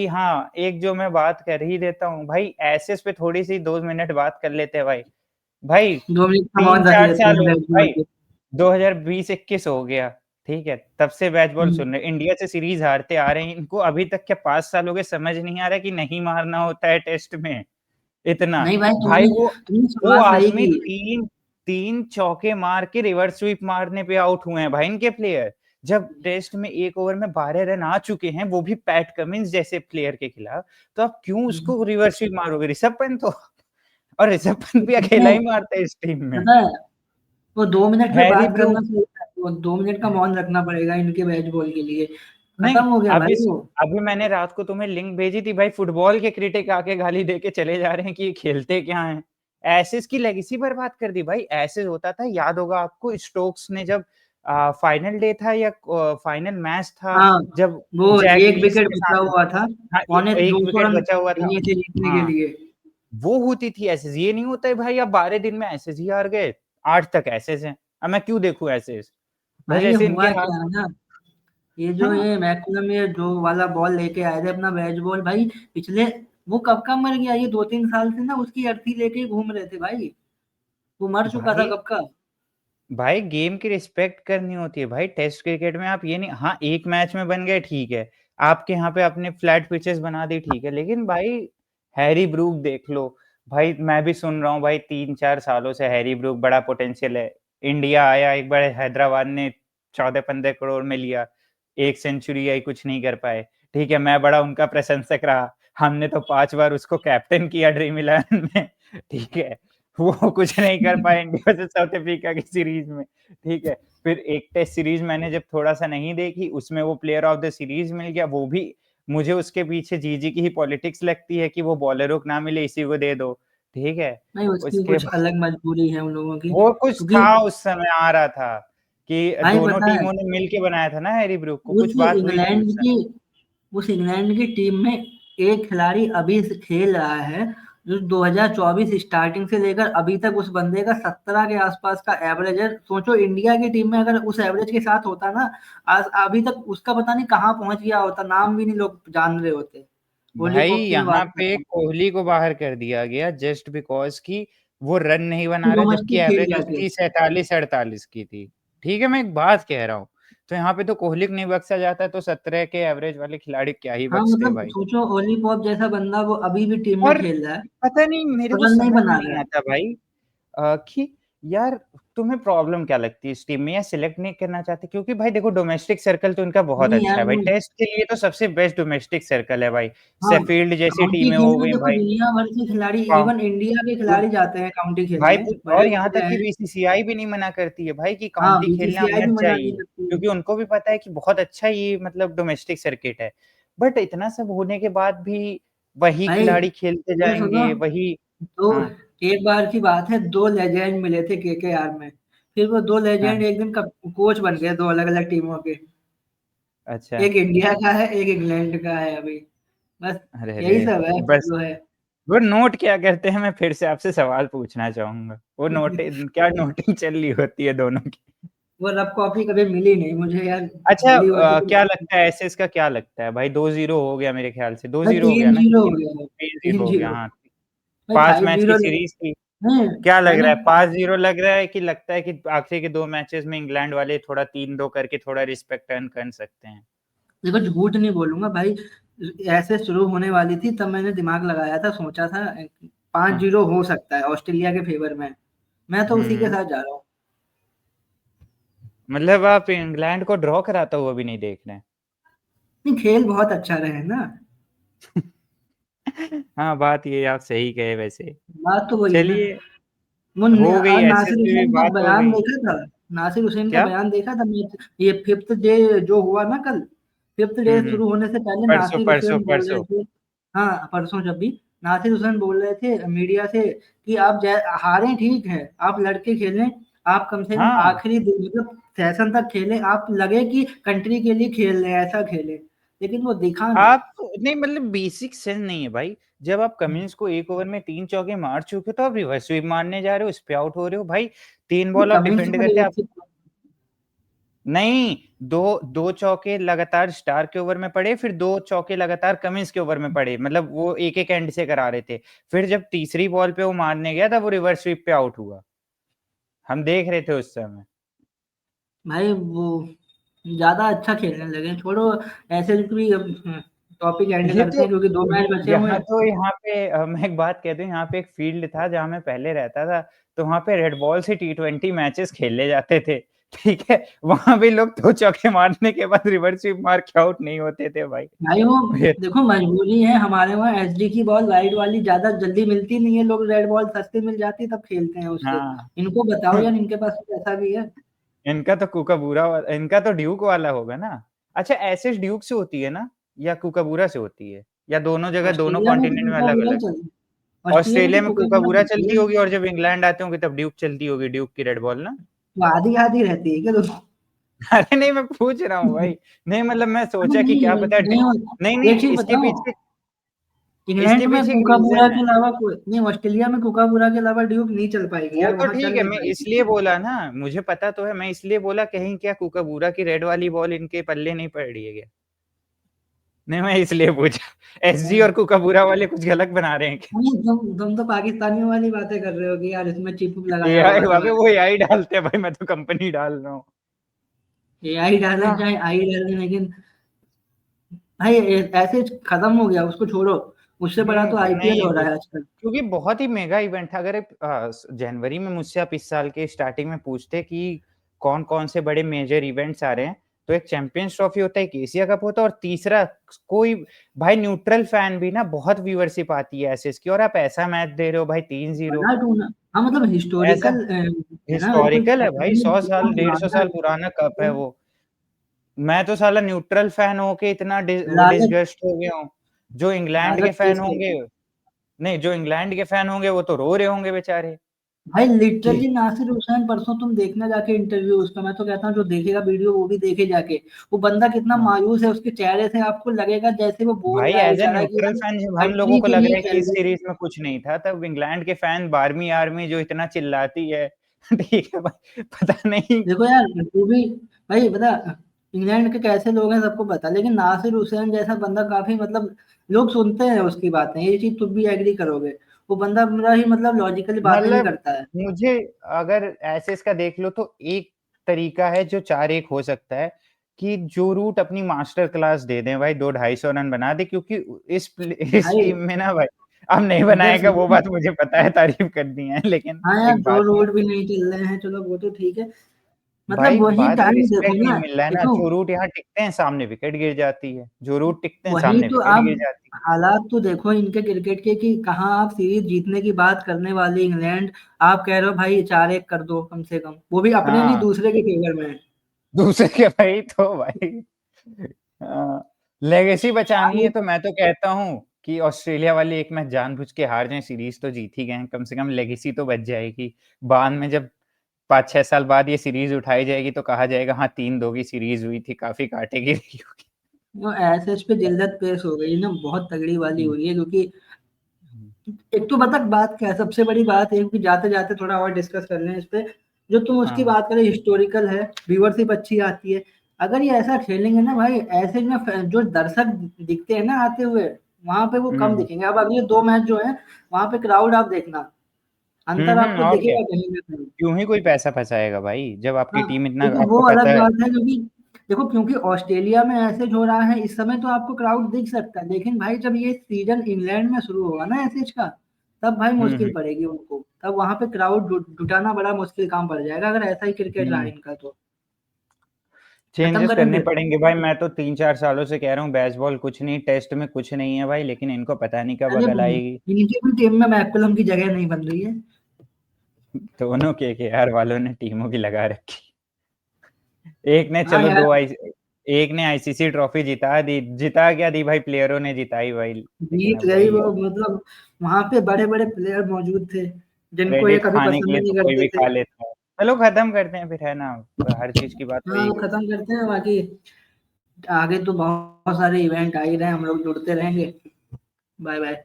हाँ, एक जो मैं बात कर ही देता हूँ भाई, एसेस पे थोड़ी सी 2 मिनट बात कर लेते हैं भाई। भाई 2 मिनट का मौन रख 3-4 लेते साल हैं हो बेसबॉल भाई, पे। 2020-21 हो गया, ठीक है, तब से बैट बॉल हम्म। सुन रहे, इंडिया से सीरीज हारते आ रहे हैं, इनको अभी तक क्या 5 साल हो गए, समझ नहीं आ रहा कि नहीं मारना होता है टेस्ट में इतना। नहीं भाई, भाई तुमने वो शुरुआत सही आदमी की। तीन तीन चौके मार के रिवर्स स्वीप मारने पे आउट हुए हैं भाई इनके प्लेयर। जब टेस्ट में 1 ओवर में 12 रन आ चुके हैं, वो भी पैट कमिंस जैसे प्लेयर के खिलाफ, तो आप क्यों हम्म। उसको रिवर्स स्वीप मारोगे? ऋषभ पंत तो और ऋषभ पंत भी अकेला तुमने, ही मारता है इस टीम में। पता है, वो 2 मिनट के हैरी बाद करना ब्रूक चाहिए था, वो 2 मिनट का मौन रखना पड़ेगा इनके बेसबॉल के लिए। नहीं, खत्म हो गया अभी भाई वो। अभी मैंने रात को तुम्हें लिंक भेजी थी भाई, फुटबॉल के क्रिटिक आके गाली देके चले जा रहे हैं कि ये खेलते क्या हैं। एसेस की लेगेसी बर्बाद कर दी भाई। एसेस होता था, याद होगा आपको, स्टोक्स ने जब फाइनल डे था या फाइनल मैच था, हाँ, जब वो जैक एक लीज विकेट के बचा सामने, हुआ था, हाँ, पौने एक 200 विकेट रन बचा हुआ था। चाहिए थे जीतने के हाँ, लिए। वो होती थी एसेस। ये नहीं होता है भाई, अब 12 दिन में एसेस ही हार गए, 8 तक एसेस हैं, अब मैं क्यों देखूं एसेस? बस भाई ये ऐसे इनके हुआ हाथ। क्या है ना, ये जो हाँ ये मैकुलम ये जो वाला बॉल लेके आए थे अपना बेसबॉल भाई, पिछले, वो कब का मर गया, ये 2-3 साल से ना उसकी अर्थी लेके ही घूम रहे थे भाई। वो मर चुका था भाई, कब का। भाई गेम की रिस्पेक्ट करनी होती है भाई। टेस्ट क्रिकेट में आप ये नहीं, हाँ एक मैच में बन गए ठीक है, आपके यहाँ पे अपने फ्लैट पिचेस बना दी ठीक है, लेकिन भाई हैरी ब्रूक देख लो भाई। मैं भी सुन रहा हूँ भाई 3-4 सालों से हैरी ब्रूक बड़ा पोटेंशियल है। इंडिया आया एक बार, हैदराबाद ने 14-15 करोड़ में लिया, एक सेंचुरी आई, कुछ नहीं कर पाए। ठीक है, मैं बड़ा उनका प्रशंसक रहा, हमने तो 5 बार उसको कैप्टन किया ड्रीम इलेवन में। ठीक है, वो कुछ नहीं कर पाए इंडिया से साउथ अफ्रीका की सीरीज में। ठीक है, फिर एक टेस्ट सीरीज मैंने जब थोड़ा सा नहीं देखी, उसमें वो प्लेयर ऑफ द सीरीज मिल गया, वो भी मुझे उसके पीछे जीजी की ही पॉलिटिक्स लगती है कि वो बॉलरों को ना मिले, इसी को दे दो। ठीक है, नहीं, उसकी उसके कुछ अलग मजबूरी है उन लोगों की, वो कुछ क्योंकि था उस समय आ रहा था कि भाई दोनों पता है, टीमों ने मिलके बनाया था ना हैरी ब्रूक को, उस कुछ बात हुई थी इंग्लैंड उस की समय। उस इंग्लैंड की टीम में एक खिलाड़ी अभी से खेल रहा है, जो 2024 स्टार्टिंग से लेकर अभी तक उस बंदे का 17 के आसपास का एवरेज है। सोचो इंडिया की टीम में अगर उस एवरेज के साथ होता ना, आज अभी तक उसका पता नहीं कहाँ पहुंच गया होता, नाम भी नहीं लोग जान रहे होते। होली भाई पॉप की मैं यहाँ बात कर पे रहा हूँ। कोहली को बाहर कर दिया गया जस्ट बिकॉज कि वो रन नहीं बना रहा, जबकि डोमेस्टिक खेल एवरेज जाके। उसकी 47-48 की थी। ठीक है, मैं एक बात कह रहा हूँ, तो यहाँ पे तो कोहली को नहीं बख्शा जाता, तो 17 के एवरेज वाले खिलाड़ी क्या ही हाँ बख्शते मतलब भाई। सोचो, होली पॉप जैसा बंदा वो अभी भी टीम में और खेल रहा है, पता नहीं, मेरे को रन नहीं समझ में बना नहीं रहा है। आता भाई, कि यार तुम्हें प्रॉब्लम क्या लगती है इस टीम में, या सिलेक्ट नहीं करना चाहते? क्योंकि भाई देखो, डोमेस्टिक सर्कल तो इनका बहुत नहीं अच्छा यार, है भाई, वो टेस्ट के लिए तो सबसे बेस्ट डोमेस्टिक सर्कल है भाई। हाँ, शेफील्ड जैसी काउंटी टीमें हो खेलने गई देखो, भाई। दुनिया भर के खिलाड़ी, हाँ, इवन इंडिया के तो खिलाड़ी जाते हैं काउंटी भाई खेलने, बड़े और यहाँ बड़े तक कि हैं। बीसीसीआई भी नहीं मना करती है भाई कि हाँ, काउंटी खेलने आप बीसीसीआई भी मत मना नहीं जाइए, करती है। क्योंकि उनको भी पता है कि बहुत अच्छा ये मतलब डोमेस्टिक सर्किट है। बट इतना सब होने के बाद भी वही भाई खिलाड़ी खेलते ये सुनो, जाएंगे, वही। तो हाँ एक बार की बात है, दो लेजेंड मिले थे केकेआर में, फिर वो दो लेजेंड हाँ, एक दिन कोच बन गए, दो अलग अलग टीमों के। अच्छा। एक इंडिया का है, एक इंग्लैंड का है अभी। बस अरे यही अरे, सब है बस जो है। वो नोट क्या करते हैं, मैं फिर से आपसे सवाल पूछना चाहूंगा, वो नोटिंग क्या नोटिंग चल रही होती है दोनों की? वो रफ कॉपी कभी मिली नहीं मुझे यार, अच्छा, मिली होती तो। क्या लगता है एसएस का, क्या लगता है भाई? 2-0 हो गया मेरे ख्याल से, दो भाई जीरो हो गया तीन ना कि जीरो हो तीन? गया है, 3-0 तीन हो गया, जीरो हाँ। भाई, 5 मैच की 5-0। सीरीज थी। नहीं, क्या लग मैंने, रहा है, 5-0 लग रहा है कि लगता है कि आखिरी के 2 मैचेस में इंग्लैंड वाले थोड़ा 3-2 करके थोड़ा रिस्पेक्ट अर्न कर सकते हैं? देखो झूठ नहीं बोलूंगा भाई, ऐसे शुरू होने वाली थी तब मैंने दिमाग लगाया था, सोचा था पाँच हाँ। जीरो हो सकता है ऑस्ट्रेलिया के फेवर में। मैं तो उसी के हम्म, साथ जा रहा हूँ। मतलब आप इंग्लैंड को ड्रॉ कराता हुआ भी नहीं देख रहे हैं? नहीं, खेल बहुत अच्छा रहे ना। हाँ, बात ये आप सही कहे वैसे। बात तो वही है ना। चलिए, हो गई, और एसएस नासिर की भी हुसैन का बात हो बयान गई। देखा था, नासिर हुसैन का क्या? बयान देखा था मैच, ये फिफ्थ डे जो हुआ ना कल, फिफ्थ डे हम्म, शुरू होने से पहले परसों नासिर परसों हुसैन बोल रहे परसों। थे। हाँ, परसों जब भी नासिर हुसैन बोल रहे थे मीडिया से कि आप हारें ठीक है, आप लड़के खेलें, आप कम से कम हाँ, आखिरी दिन मतलब सेशन तक खेलें, आप लगे कि कंट्री के लिए खेल रहे हैं, ऐसा खेलें। लेकिन वो दिखा नहीं। आप नहीं, मतलब बेसिक सेंस नहीं है भाई। जब आप कमिंस को 1 ओवर में 3 चौके मार चुके हो, तो आप रिवर्स स्वीप मारने जा रहे हो, उस पे आउट हो रहे हो भाई। 3 बॉल आप कमिंस डिफेंड को करते हैं आप। रिवर्स, नहीं, 2 चौके लगातार स्टार के ओवर में पड़े, फिर 2 चौके लगातार कमिंस के ओवर में पड़े, मतलब वो एक-एक एंड से करा रहे थे। फिर जब तीसरी बॉल पे वो मारने गया तब वो रिवर्स स्वीप पे आउट हुआ। हम देख रहे थे उस समय। भाई वो ज़्यादा अच्छा खेलने लगे, छोड़ो ऐसे भी टॉपिक एंड ये करते तो हैं क्योंकि 2 मैच बचे हुए यहाँ हैं। तो यहाँ पे मैं एक बात कह दूँ, यहाँ पे एक फील्ड था जहाँ मैं पहले रहता था, तो वहाँ पे रेड बॉल से टी20 मैचेस खेले जाते थे, ठीक है? वहाँ भी लोग 2 चौके मारने के बाद रिवर्स स्वीप मार के आउट नहीं होते थे भाई। भाई वो फिर देखो मजबूरी है, हमारे वहाँ एसडी की बॉल वाइड वाली ज़्यादा जल्दी मिलती नहीं है, लोग रेड बॉल सस्ती मिल जाती है तब खेलते हैं उससे। हाँ। इनको बताओ यार, इनके पास तो पैसा भी है। इनका तो कूकाबूरा इनका तो ड्यूक वाला होगा ना? अच्छा, एसेज ड्यूक से होती है ना? या कूकाबूरा से होती है? या दोनों जगह दोनों ऑस्ट्रेलिया में तो कॉन्टिनेंट में कोकाबूरा अलग-अलग? चल ऑस्ट्रेलिया में ऑस्ट्रेलिया तो में कोकाबूरा कूकाबूरा चलती चलती है। होगी और जब इंग्लैंड आते होंगे तब ड्यूक चलती होगी, ड्यूक की रेड बॉल ना? तो आधी-आधी रहती है क्या दोनों? अरे नहीं, मैं पूछ रहा हूँ भाई। नहीं मतलब मैं अरे सोचा कि नहीं, क्या पता नहीं होता। नहीं, एक नहीं चीज़ इसके बताऊँ, पीछे इंग्लैंड इसके में पीछे एक कोकाबूरा रीज़न के है। अलावा कोई नहीं, ऑस्ट्रेलिया में कोकाबूरा के अलावा ड्यूक नहीं चल पाएगी वो यार, तो वहाँ चल ठीक है, नहीं मैं पाएगी। इसलिए बोला ना, मुझे पता तो है, मैं इसलिए बोला कहीं क्या कूकाबूरा की रेड वाली बॉल इनके पल्ले नहीं पड़ रही है क्या? नहीं, मैं इसलिए पूछा। एसजी और कूकाबूरा वाले कुछ गलत बना रहे हैं क्या? नहीं, तुम तो पाकिस्तानियों वाली बातें कर रहे हो कि यार इसमें चिप लगाया एआई होगा अबे तुम्हारे। वो एआई डालते हैं भाई, मैं तो कंपनी डाल रहा हूँ। एआई डालें हाँ, चाहे आई डालें, लेकिन भाई ऐसे खत्म हो गया, उसको छोड़ो। उससे बड़ा तो आईपीएल नहीं हो वो रहा है आजकल। क्योंकि बहुत ही मेगा इवेंट था। अगर जनवरी में मुझसे आप इस साल के स्टार्टिंग में पूछते कि कौन-कौन से बड़े मेजर इवेंट्स आ रहे हैं, तो एक चैंपियंस ट्रॉफी होता है, एक एशिया कप होता है और तीसरा कोई भाई न्यूट्रल फैन भी ना बहुत व्यूअरशिप आती है एसएस की और आप ऐसा मैच दे रहे हो भाई 3-0 बड़ा टूर्ना हाँ, मतलब ऐसा हिस्टोरिकल है ना, बिल्कुल हिस्टोरिकल है भाई, 100 साल, 150 पुराना साल पुराना कप है वो। मैं तो साला न्यूट्रल फैन होके इतना वो लालच डिसगस्ट हो गया हूँ। जो इंग्लैंड के लालच फैन तेज होंगे करती है। नहीं, जो इंग्लैंड के फैन होंगे वो तो रो रहे होंगे बेचारे भाई कि लिटरली नासिर हुसैन परसों तुम देखना जाके इंटरव्यू उसका, मैं तो कहता हूँ जो देखेगा वीडियो वो भी देखे जाके। वो बंदा कितना हाँ। मायूस है, उसके चेहरे से आपको लगेगा जैसे वो बोल भाई रहा है एज़ अ बेचारा कि न्यूट्रल यार फैन जब हम लोगों कंट्री को के लग रहा लिए है कि खेल इस रहे हैं। सीरीज़ में कुछ नहीं था, तब इंग्लैंड के फैन 12वीं आर्मी जो इतना चिल्लाती है ठीक है भाई, पता नहीं देखो यार तू भी भाई बता, इंग्लैंड के कैसे लोग हैं सबको पता, लेकिन नासिर हुसैन जैसा बंदा काफी मतलब लोग सुनते हैं उसकी बातें, ये चीज तुम भी एग्री करोगे। वो बंदा पूरा ही मतलब लॉजिकली बातें नहीं मतलब करता है। मुझे अगर ऐसे इसका देख लो तो एक तरीका है जो 4-1 हो सकता है कि जो रूट अपनी मास्टर क्लास दे दें भाई 2 250 रन बना दे क्योंकि इस भाई टीम में ना भाई अब नहीं इधर बनाएगा वो सुनो, बात मुझे पता है तारीफ करनी है लेकिन हाँ यार एक जो बात है रोड भी नहीं चल रहे हैं, चलो वो तो ठीक है, मतलब भाई वही बात है टाइम देखो रिस्पेक्ट नहीं ना। मिल रहा है ना देखो जो रूट यहाँ टिकते हैं सामने विकेट गिर जाती है जो रूट टिकते हैं वही सामने तो विकेट आप गिर जाती है हालात तो देखो इनके क्रिकेट के कि कहाँ आप सीरीज जीतने की बात करने वाली इंग्लैंड, आप कह रहे हो भाई 4-1 कर दो कम से कम, वो भी अपने नहीं हाँ दूसरे के फेवर में है। दूसरे के भाई तो भाई लेगेसी बचानी है चार तो मैं तो कहता हूँ कि ऑस्ट्रेलिया वाली एक मैच जानबूझ के हार जाएं सीरीज तो जीत ही गए कम से कम लेगेसी तो बच जाएगी बाद में जब 5-6 साल बाद ये सीरीज उठाई जाएगी तो कहा जाएगा हाँ 3-2 की सीरीज हुई थी काफी काटेगी रही होगी वो एसएच पे जिल्लत पेश हो गई ना, बहुत तगड़ी वाली हम्म, हुई है क्योंकि एक तो बता बात क्या है, सबसे बड़ी बात है कि जाते जाते थोड़ा और डिस्कस कर लें इस पे। जो तुम उसकी हाँ बात करें हिस्टोरिकल है, व्यूअरशिप अच्छी आती है। अगर ये ऐसा खेलेंगे ना भाई, ऐसे में जो दर्शक दिखते हैं ना आते हुए, वहां पे वो कम हम्म दिखेंगे। अब अगले 2 मैच जो है वहां पे क्राउड आप देखना, अंतर आपको और क्या दिखेगा कहीं ना कहीं। क्यों ही कोई पैसा फंसाएगा भाई जब आपकी हाँ, टीम इतना देखो वो आपको अलग पता है बात है क्योंकि देखो क्योंकि ऑस्ट्रेलिया में ऐसे हो रहा है इस समय तो आपको क्राउड दिख सकता है, लेकिन भाई जब ये सीजन इंग्लैंड में शुरू होगा ना ऐसे का, तब भाई मुश्किल हम्म पड़ेगी उनको, तब वहां पे क्राउड जुटाना बड़ा मुश्किल काम पड़ जाएगा अगर ऐसा ही क्रिकेट रहा हम्म इनका तो। खत्म चेंजेस करें करने फिर। पड़ेंगे भाई मैं तो 3-4 सालों से कह रहा हूँ बेसबॉल कुछ नहीं टेस्ट में कुछ नहीं है भाई लेकिन इनको पता नहीं कब अरे अकल आएगी इनकी भी टीम में मैकुलम की जगह नहीं बन रही है। दोनों केकेआर वालों ने टीमों की लगा रखी एक ने हाँ चलो यार, एक ने आईसीसी ट्रॉफी जिता दी जिता क्या दी भाई प्लेयरों ने जिताई भाई लेकिन जीत अब गई वही वो, है मतलब वहां पे बड़े बड़े प्लेयर मौजूद थे जिनको ये क्रेडिट कभी खाने के पसंद लिए नहीं तो कोई करते भी थे। खा लेता है चलो खत्म करते हैं फिर है ना हर चीज की बात हाँ वही होगी खत्म करते हैं, बाकी आगे तो बहुत सारे इवेंट आ ही रहे हैं, हम लोग जुड़ते रहेंगे। Bye bye.